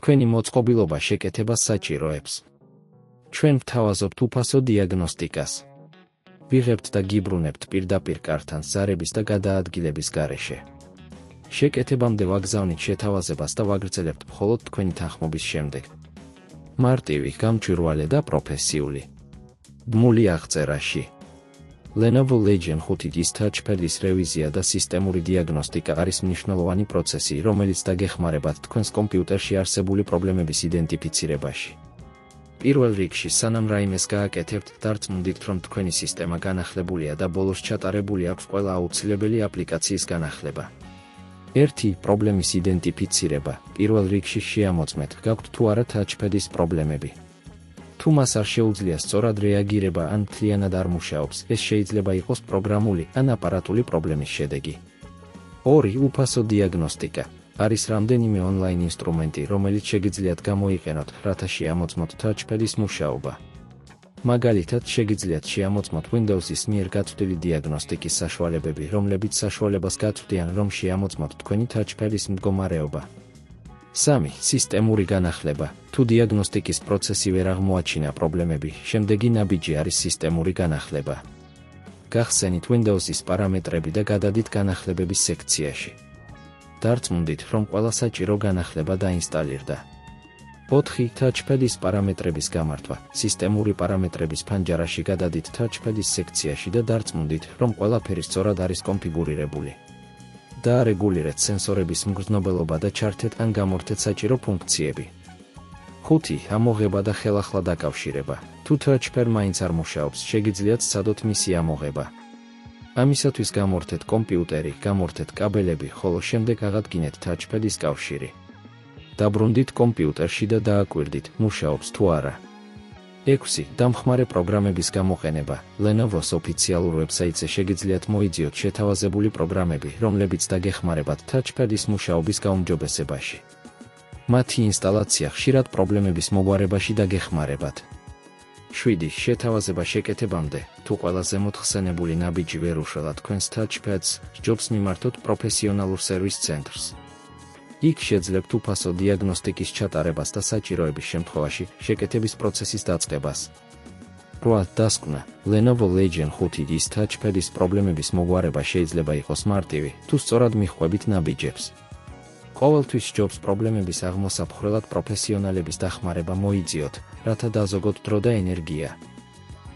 თქვენი მოწყობილობა შეკეთებას საჭიროებს. ჩვენ ვთავაზობთ უფასო დიაგნოსტიკას. ვიღებთ და გიბრუნებთ პირდაპირ კართან ზარების და გადაადგილების გარეშე. შეკეთებამდე ვაგზავნით შეთავაზებას და ვაგრძელებთ მხოლოდ თქვენი თანხმობის შემდეგ. მარტივი, გამჭვირვალე და პროფესიული. ბმული აღწერაში. Lenovo Legion 5-ის touchpad-ის რევიზია და სისტემური დიაგნოსტიკა არის მნიშვნელოვანი პროცესი, რომელიც დაგეხმარებათ თქვენს კომპიუტერში არსებული პრობლემების იდენტიფიცირებაში. პირველ რიგში, სანამ რაიმეს გააკეთებთ, დარწმუნდით, რომ თქვენი სისტემა განახლებულია და ბოლოს ჩატარებული აქვს ყველა აუცილებელი აპლიკაციის განახლება. 1. პრობლემის იდენტიფიცირება. პირველ რიგში შეამოწმეთ, გაქვთ თუ არა touchpad-ის პრობლემები. თუ მას არ შეუძლია სწორად რეაგირება ან მთლიანად არ მუშაობს, ეს შეიძლება იყოს პროგრამული ან აპარატული პრობლემის შედეგი. 2. უფასო დიაგნოსტიკა. არის რამდენიმე ონლაინ ინსტრუმენტი, რომელიც შეგიძლიათ გამოიყენოთ, რათა შეამოწმოთ touchpad-ის მუშაობა. მაგალითად, შეგიძლიათ შეამოწმოთ Windows-ის მიერ გაწვდილი დიაგნოსტიკის საშუალებები, რომლებიც საშუალებას გაწვდიან, რომ შეამოწმოთ თქვენი touchpad-ის მდგომარეობა. 3. სისტემური განახლება. თუ დიაგნოსტიკის პროცესი ვერ აღმოაჩინა პრობლემები, შემდეგი ნაბიჯი არის სისტემური განახლება. გახსენით Windows-ის პარამეტრები და გადადით განახლებების სექციაში. დარწმუნდით, რომ ყველა საჭირო განახლება დაინსტალირდა. 4. touchpad-ის პარამეტრების გამართვა. სისტემური პარამეტრების ფანჯარაში გადადით touchpad-ის სექციაში და დარწმუნდით, რომ ყველაფერი სწორად არის კონფიგურირებული. დაარეგულირეთ სენსორების მგრძნობელობა და ჩართეთ ან გამორთეთ საჭირო ფუნქციები. 5. ამოღება და ხელახლა დაკავშირება. თუ touchpad მაინც არ მუშაობს, შეგიძლიათ სცადოთ მისი ამოღება. ამისათვის გამორთეთ კომპიუტერი, გამორთეთ კაბელები, ხოლო შემდეგ აღადგინეთ touchpad-ის კავშირი. დაბრუნდით კომპიუტერში და დააკვირდით, მუშაობს თუ არა. 6. დამხმარე პროგრამების გამოყენება. Lenovo-s ოფიციალურ ვებსაიტზე შეგიძლიათ მოიძიოთ შეთავაზებული პროგრამები, რომლებიც დაგეხმარებათ touchpad-ის მუშაობის გაუმჯობესებაში. მათი ინსტალაცია ხშირად პრობლემების მოგვარებაში დაგეხმარებათ. 7. შეთავაზება შეკეთებამდე. თუ ყველაზე მოთხსენებული ნაბიჯი ვერ უშველა თქვენს touchpad-ს, ჯობს მიმართოთ პროფესიონალურ სერვის ცენტრს. იქ შეძლებთ უფასო დიაგნოსტიკის ჩატარებას და საჭიროების შემთხვევაში შეკეთების პროცესის დაწყებას. 8. დასკვნა. Lenovo Legion 5-ის touchpad-ის პრობლემების მოგვარება შეიძლება იყოს მარტივი, თუ სწორად მიჰყვებით ნაბიჯებს. ყოველთვის ჯობს პრობლემების აღმოსაფხრელად პროფესიონალების დახმარება მოიძიოთ, რათა დაზოგოთ დრო და ენერგია.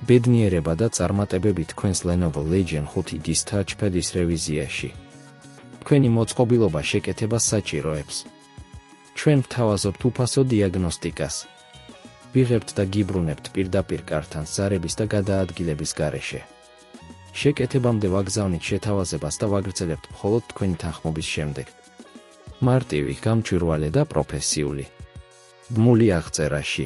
ბედნიერება და წარმატებები თქვენს Lenovo Legion 5-ის touchpad-ის რევიზიაში. თქვენი მოწყობილობა შეკეთებას საჭიროებს. ჩვენ ვთავაზობთ უფასო დიაგნოსტიკას. ვიღებთ და გიბრუნებთ პირდაპირ კართან ზარების და გადაადგილების გარეშე. შეკეთებამდე ვაგზავნით შეთავაზებას და ვაგრძელებთ მხოლოდ თქვენი თანხმობის შემდეგ. მარტივი, გამჭვირვალე და პროფესიული. ბმული აღწერაში.